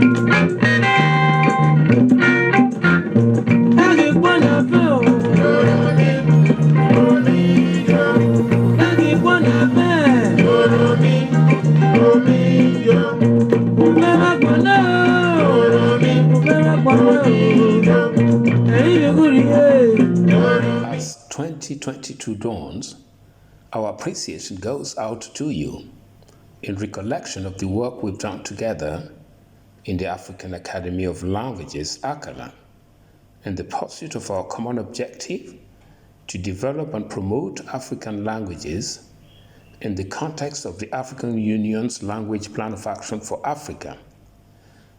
As 2022 dawns, our appreciation goes out to you in recollection of the work we've done together in the African Academy of Languages, ACALAN, in the pursuit of our common objective to develop and promote African languages in the context of the African Union's Language Plan of Action for Africa.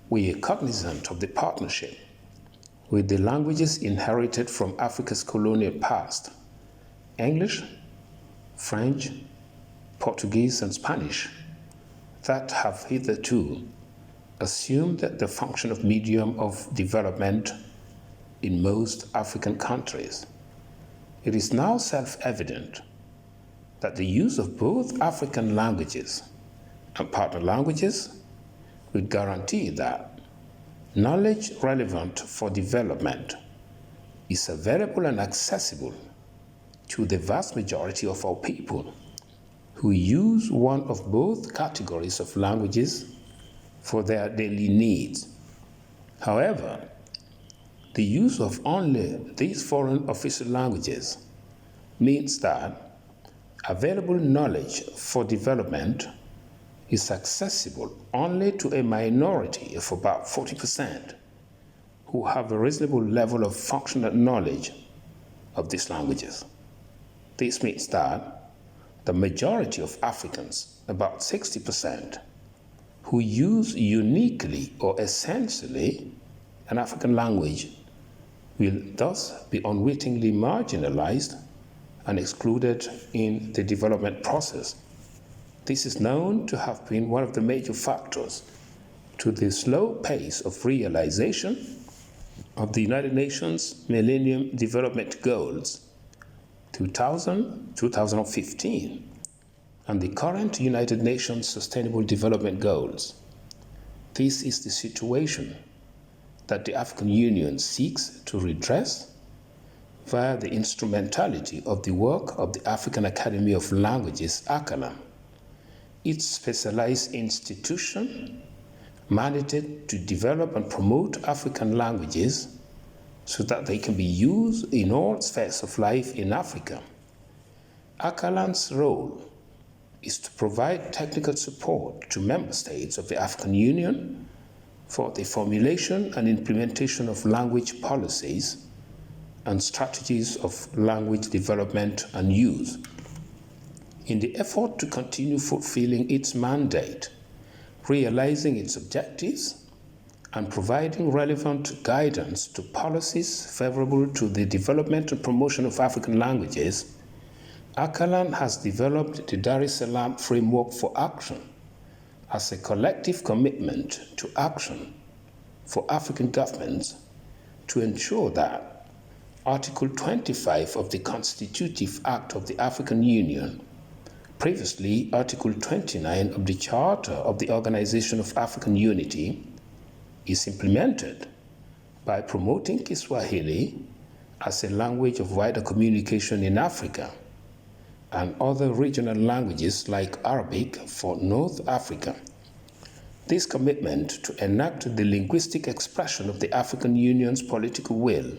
We are cognizant of the partnership with the languages inherited from Africa's colonial past: English, French, Portuguese, and Spanish, that have hitherto assumed the function of medium of development in most African countries. It is now self-evident that the use of both African languages and partner languages will guarantee that knowledge relevant for development is available and accessible to the vast majority of our people who use one of both categories of languages for their daily needs. However, the use of only these foreign official languages means that available knowledge for development is accessible only to a minority of about 40% who have a reasonable level of functional knowledge of these languages. This means that the majority of Africans, about 60%, who use uniquely or essentially an African language, will thus be unwittingly marginalized and excluded in the development process. This is known to have been one of the major factors to the slow pace of realization of the United Nations Millennium Development Goals 2015 and the current United Nations Sustainable Development Goals. This is the situation that the African Union seeks to redress via the instrumentality of the work of the African Academy of Languages, ACALAN, its specialized institution mandated to develop and promote African languages so that they can be used in all spheres of life in Africa. ACALAN's role is to provide technical support to member states of the African Union for the formulation and implementation of language policies and strategies of language development and use. In the effort to continue fulfilling its mandate, realizing its objectives, and providing relevant guidance to policies favorable to the development and promotion of African languages, ACALAN has developed the Dar es Salaam Framework for Action as a collective commitment to action for African governments to ensure that Article 25 of the Constitutive Act of the African Union, previously Article 29 of the Charter of the Organization of African Unity, is implemented by promoting Kiswahili as a language of wider communication in Africa and other regional languages like Arabic for North Africa. This commitment to enact the linguistic expression of the African Union's political will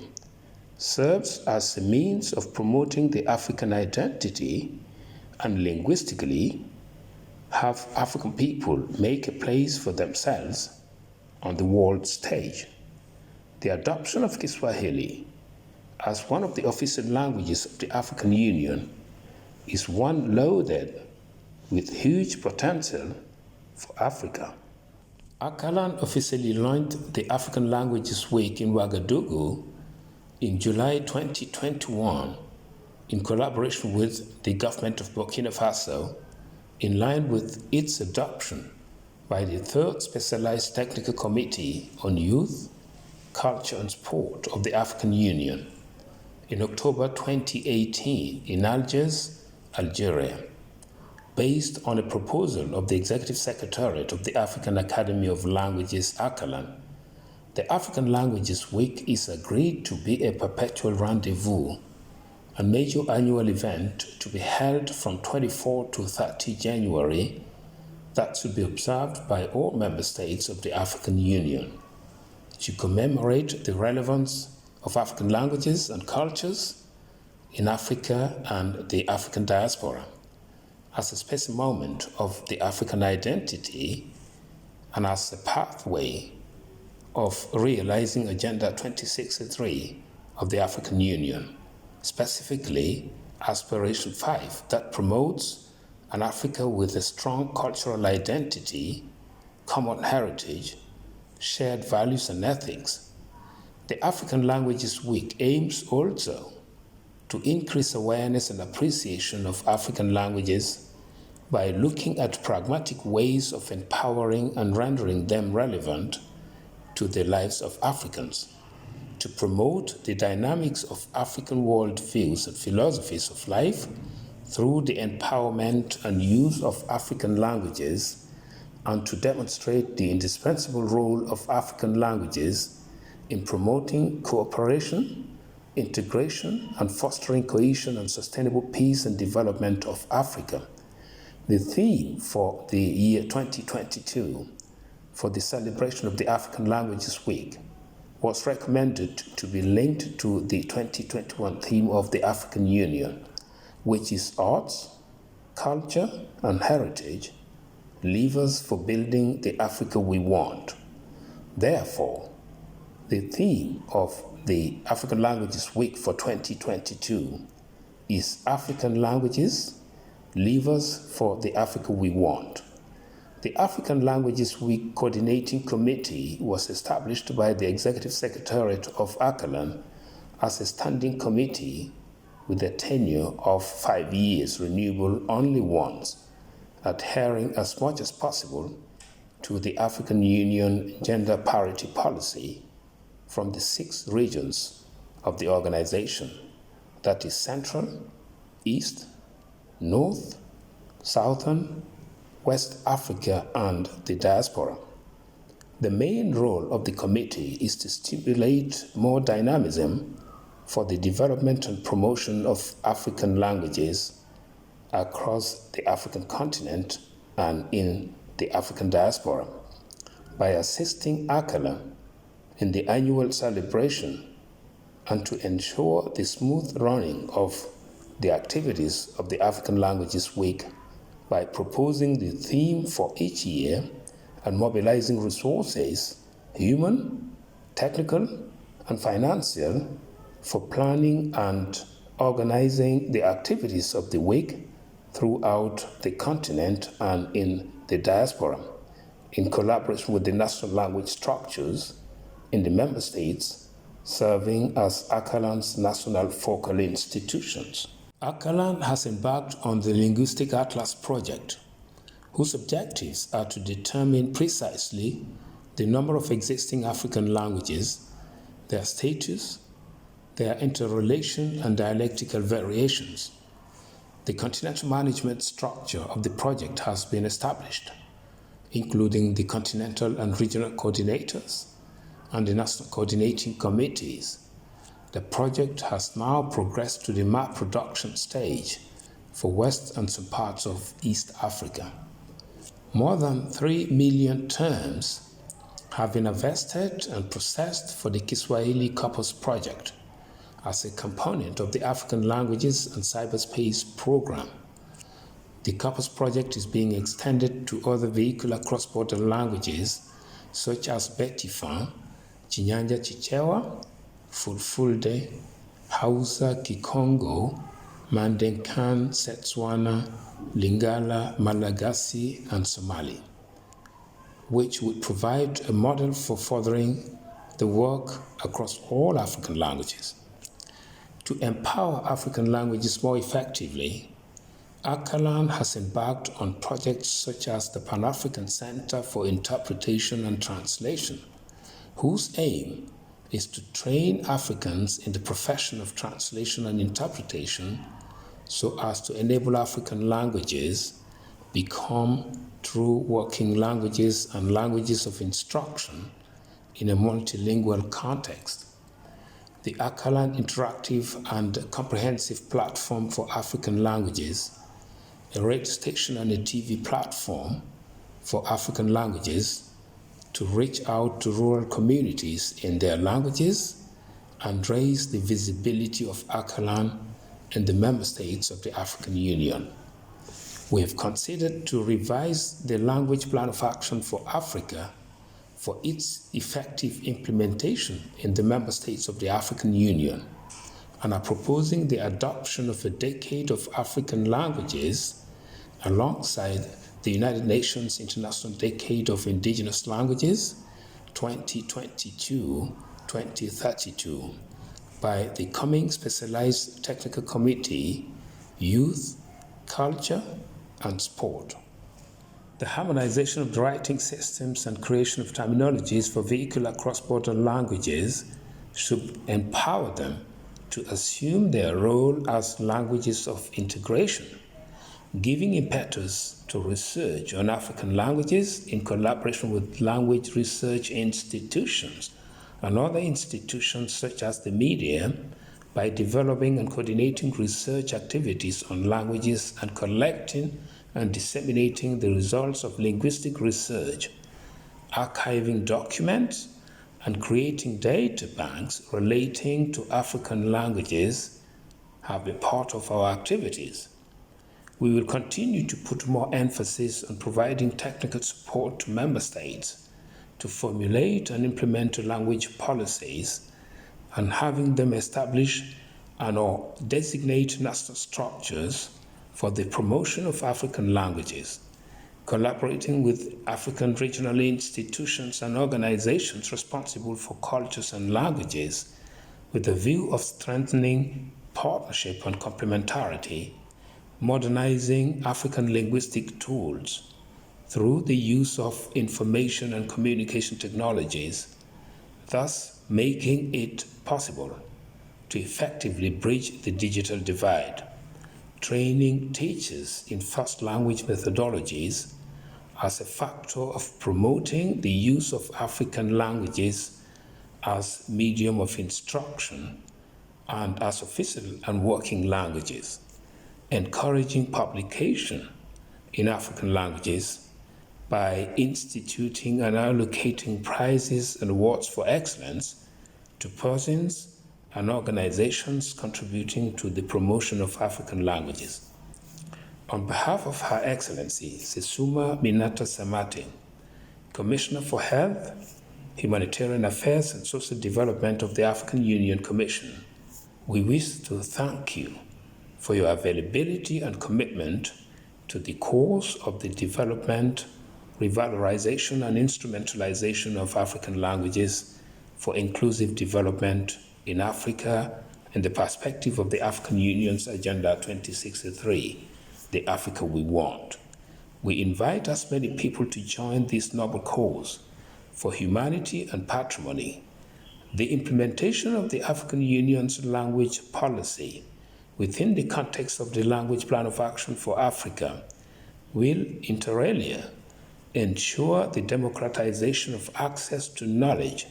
serves as a means of promoting the African identity and linguistically have African people make a place for themselves on the world stage. The adoption of Kiswahili as one of the official languages of the African Union is one loaded with huge potential for Africa. ACALAN officially launched the African Languages Week in Ouagadougou in July 2021 in collaboration with the government of Burkina Faso, in line with its adoption by the Third Specialized Technical Committee on Youth, Culture and Sport of the African Union in October 2018 in Algiers, Algeria. based on a proposal of the Executive Secretariat of the African Academy of Languages, ACALAN. The African Languages Week is agreed to be a perpetual rendezvous, a major annual event to be held from 24 to 30 January that should be observed by all member states of the African Union to commemorate the relevance of African languages and cultures in Africa and the African diaspora as a special moment of the African identity and as a pathway of realizing Agenda 2063 of the African Union, specifically Aspiration 5, that promotes an Africa with a strong cultural identity, common heritage, shared values and ethics. The African Languages Week aims also to increase awareness and appreciation of African languages by looking at pragmatic ways of empowering and rendering them relevant to the lives of Africans, to promote the dynamics of African worldviews and philosophies of life through the empowerment and use of African languages, and to demonstrate the indispensable role of African languages in promoting cooperation, integration, and fostering cohesion and sustainable peace and development of Africa. The theme for the year 2022 for the celebration of the African Languages Week was recommended to be linked to the 2021 theme of the African Union, which is arts, culture, and heritage, levers for building the Africa we want. Therefore, the theme of the African Languages Week for 2022 is African Languages, levers for the Africa we want. The African Languages Week Coordinating Committee was established by the Executive Secretariat of ACALAN as a standing committee with a tenure of 5 years, renewable only once, adhering as much as possible to the African Union gender parity policy from the 6 regions of the organization, that is Central, East, North, Southern, West Africa, and the diaspora. The main role of the committee is to stimulate more dynamism for the development and promotion of African languages across the African continent and in the African diaspora by assisting ACALAN in the annual celebration and to ensure the smooth running of the activities of the African Languages Week by proposing the theme for each year and mobilizing resources, human, technical, and financial, for planning and organizing the activities of the week throughout the continent and in the diaspora, in collaboration with the national language structures in the member states, serving as ACALAN's national focal institutions. ACALAN has embarked on the Linguistic Atlas project, whose objectives are to determine precisely the number of existing African languages, their status, their interrelation and dialectical variations. The continental management structure of the project has been established, including the continental and regional coordinators and the national coordinating committees. The project has now progressed to the map production stage for West and some parts of East Africa. More than 3 million terms have been invested and processed for the Kiswahili Corpus project as a component of the African Languages and Cyberspace program. The Corpus project is being extended to other vehicular cross-border languages such as Betifan, Chinyanja Chichewa, Fulfulde, Hausa, Kikongo, Mandenkan, Setswana, Lingala, Malagasy, and Somali, which would provide a model for furthering the work across all African languages. To empower African languages more effectively, ACALAN has embarked on projects such as the Pan-African Center for Interpretation and Translation, whose aim is to train Africans in the profession of translation and interpretation so as to enable African languages become true working languages and languages of instruction in a multilingual context. The ACALAN Interactive and Comprehensive Platform for African Languages, a radio station and a TV platform for African languages to reach out to rural communities in their languages and raise the visibility of ACALAN in the member states of the African Union. We have considered to revise the Language Plan of Action for Africa for its effective implementation in the member states of the African Union, and are proposing the adoption of a decade of African languages alongside the United Nations International Decade of Indigenous Languages 2022-2032 by the coming Specialized Technical Committee, Youth, Culture, and Sport. The harmonization of the writing systems and creation of terminologies for vehicular cross-border languages should empower them to assume their role as languages of integration, giving impetus to research on African languages in collaboration with language research institutions and other institutions such as the media by developing and coordinating research activities on languages and collecting and disseminating the results of linguistic research, archiving documents, and creating data banks relating to African languages have been part of our activities. We will continue to put more emphasis on providing technical support to member states to formulate and implement language policies and having them establish and or designate national structures for the promotion of African languages, collaborating with African regional institutions and organizations responsible for cultures and languages with the view of strengthening partnership and complementarity, modernizing African linguistic tools through the use of information and communication technologies, thus making it possible to effectively bridge the digital divide, training teachers in first language methodologies as a factor of promoting the use of African languages as medium of instruction and as official and working languages, encouraging publication in African languages by instituting and allocating prizes and awards for excellence to persons and organizations contributing to the promotion of African languages. On behalf of Her Excellency Sesuma Minata Samate, Commissioner for Health, Humanitarian Affairs and Social Development of the African Union Commission, we wish to thank you for your availability and commitment to the cause of the development, revalorization, and instrumentalization of African languages for inclusive development in Africa in the perspective of the African Union's Agenda 2063, the Africa we want. We invite as many people to join this noble cause for humanity and patrimony. The implementation of the African Union's language policy within the context of the Language Plan of Action for Africa will, inter alia, ensure the democratization of access to knowledge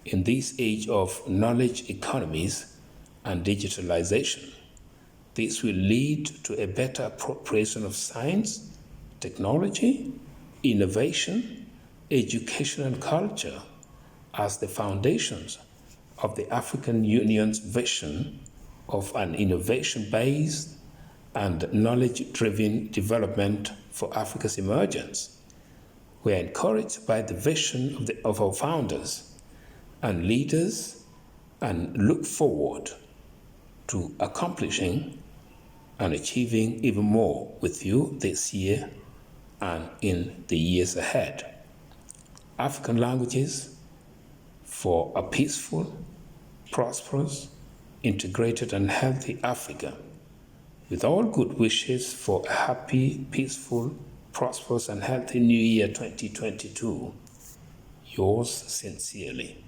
in this age of knowledge economies and digitalization. This will lead to a better appropriation of science, technology, innovation, education, and culture as the foundations of the African Union's vision of an innovation-based and knowledge-driven development for Africa's emergence. We are encouraged by the vision of our founders and leaders and look forward to accomplishing and achieving even more with you this year and in the years ahead. African languages for a peaceful, prosperous, integrated, and healthy Africa, with all good wishes for a happy, peaceful, prosperous, and healthy New Year 2022. Yours sincerely.